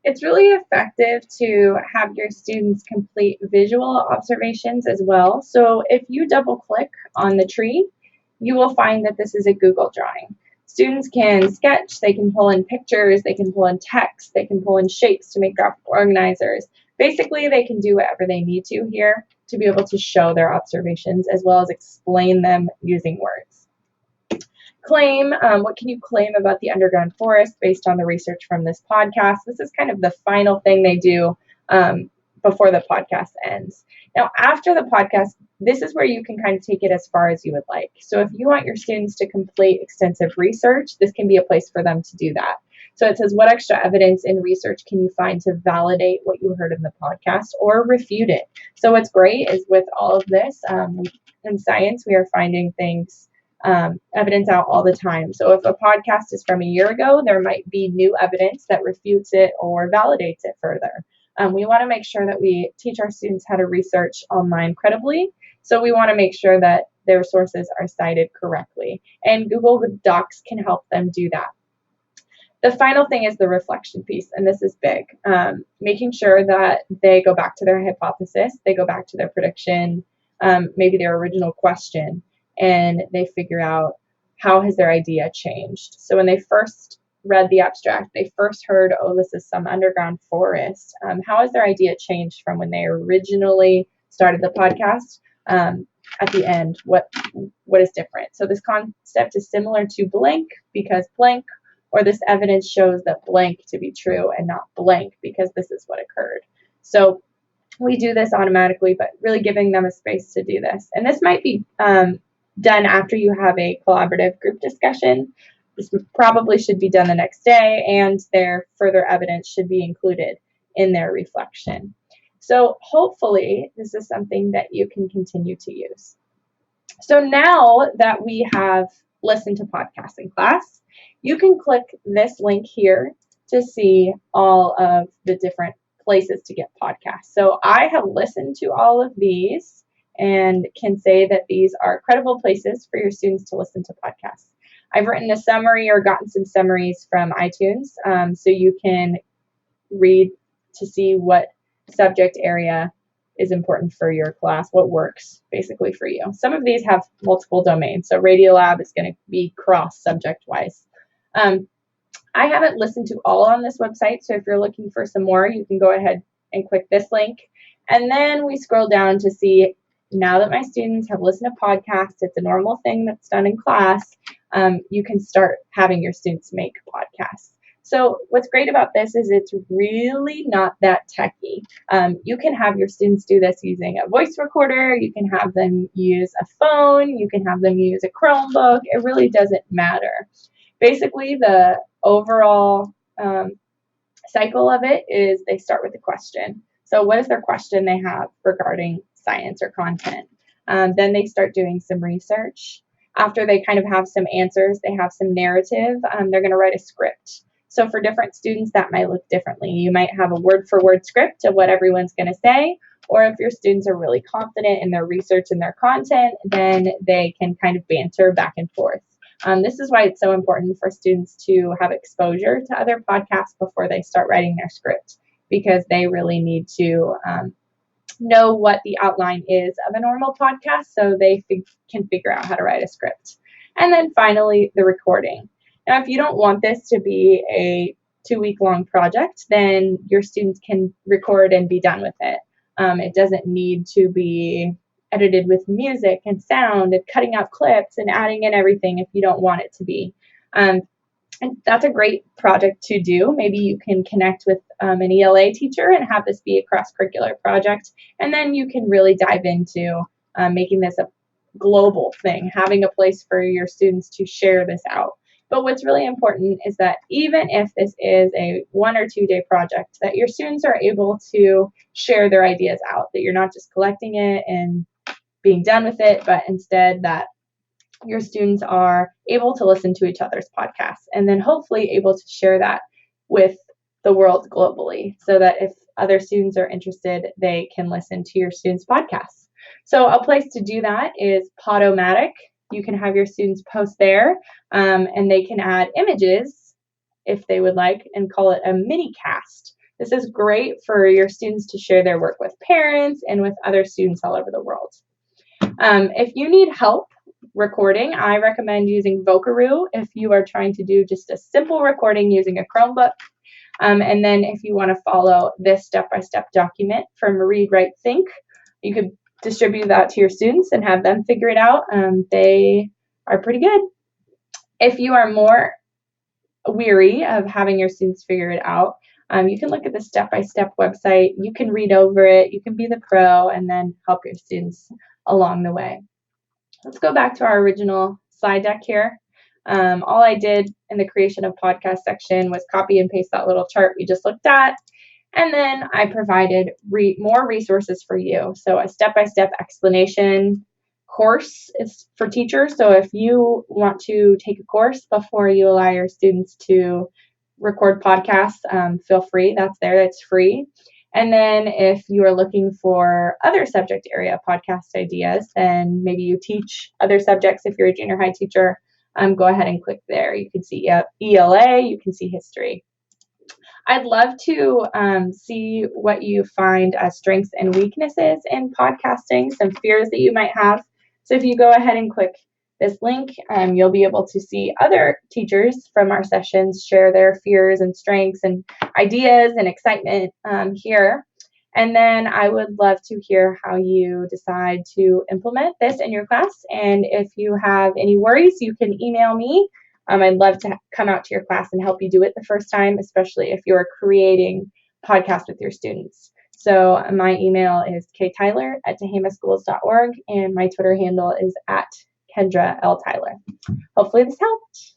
It's really effective to have your students complete visual observations as well. So if you double click on the tree, you will find that this is a Google drawing. Students can sketch, they can pull in pictures, they can pull in text, they can pull in shapes to make graphic organizers. Basically, they can do whatever they need to here to be able to show their observations as well as explain them using words. Claim, what can you claim about the underground forest based on the research from this podcast? This is kind of the final thing they do before the podcast ends. Now, after the podcast, this is where you can kind of take it as far as you would like. So if you want your students to complete extensive research, this can be a place for them to do that. So it says, what extra evidence in research can you find to validate what you heard in the podcast or refute it? So what's great is with all of this, in science, we are finding things, evidence out all the time. So if a podcast is from a year ago, there might be new evidence that refutes it or validates it further. We want to make sure that we teach our students how to research online credibly. So we want to make sure that their sources are cited correctly. And Google Docs can help them do that. The final thing is the reflection piece, and this is big. Making sure that they go back to their hypothesis, they go back to their prediction, maybe their original question, and they figure out how has their idea changed. So when they first read the abstract, they first heard, oh, this is some underground forest. How has their idea changed from when they originally started the podcast? At the end, what is different? So this concept is similar to blank because blank, or this evidence shows that blank to be true and not blank because this is what occurred. So we do this automatically, but really giving them a space to do this. And this might be done after you have a collaborative group discussion. This probably should be done the next day, and their further evidence should be included in their reflection. So hopefully this is something that you can continue to use. So now that we have listened to podcasts in class, you can click this link here to see all of the different places to get podcasts. So I have listened to all of these and can say that these are credible places for your students to listen to podcasts. I've written a summary or gotten some summaries from iTunes, so you can read to see what subject area is important for your class, what works basically for you. Some of these have multiple domains, so Radiolab is going to be cross subject wise. I haven't listened to all on this website, so if you're looking for some more, you can go ahead and click this link. And then we scroll down to see, now that my students have listened to podcasts, it's a normal thing that's done in class, you can start having your students make podcasts. So what's great about this is it's really not that techy. You can have your students do this using a voice recorder, you can have them use a phone, you can have them use a Chromebook, it really doesn't matter. Basically, the overall cycle of it is they start with a question. So what is their question they have regarding science or content? Then they start doing some research. After they kind of have some answers, they have some narrative, they're going to write a script. So for different students, that might look differently. You might have a word-for-word script of what everyone's going to say, or if your students are really confident in their research and their content, then they can kind of banter back and forth. This is why it's so important for students to have exposure to other podcasts before they start writing their script, because they really need to know what the outline is of a normal podcast so they can figure out how to write a script. And then finally, the recording. Now, if you don't want this to be a 2-week-long project, then your students can record and be done with it. It doesn't need to be edited with music and sound and cutting out clips and adding in everything if you don't want it to be. And that's a great project to do. Maybe you can connect with an ELA teacher and have this be a cross-curricular project. And then you can really dive into making this a global thing, having a place for your students to share this out. But what's really important is that even if this is a 1 or 2 day project, that your students are able to share their ideas out, that you're not just collecting it and being done with it, but instead that your students are able to listen to each other's podcasts and then hopefully able to share that with the world globally, so that if other students are interested, they can listen to your students' podcasts. So a place to do that is Podomatic. You can have your students post there, and they can add images if they would like and call it a mini cast. This is great for your students to share their work with parents and with other students all over the world. If you need help recording, I recommend using Vocaroo if you are trying to do just a simple recording using a Chromebook. And then if you want to follow this step-by-step document from Read, Write, Think, you could distribute that to your students and have them figure it out. They are pretty good. If you are more weary of having your students figure it out, you can look at the step-by-step website. You can read over it. You can be the pro and then help your students along the way. Let's go back to our original slide deck here. All I did in the creation of podcast section was copy and paste that little chart we just looked at. And then I provided more resources for you. So a step-by-step explanation course is for teachers. So if you want to take a course before you allow your students to record podcasts, feel free. That's there. It's free. And then if you are looking for other subject area podcast ideas, then maybe you teach other subjects. If you're a junior high teacher, go ahead and click there. You can see ELA, you can see history. I'd love to see what you find as strengths and weaknesses in podcasting, some fears that you might have. So if you go ahead and click this link, you'll be able to see other teachers from our sessions share their fears and strengths and ideas and excitement here. And then I would love to hear how you decide to implement this in your class. And if you have any worries, you can email me. I'd love to come out to your class and help you do it the first time, especially if you're creating podcasts with your students. So my email is ktyler@tehamaschools.org, and my Twitter handle is @KendraLTyler. Hopefully this helped.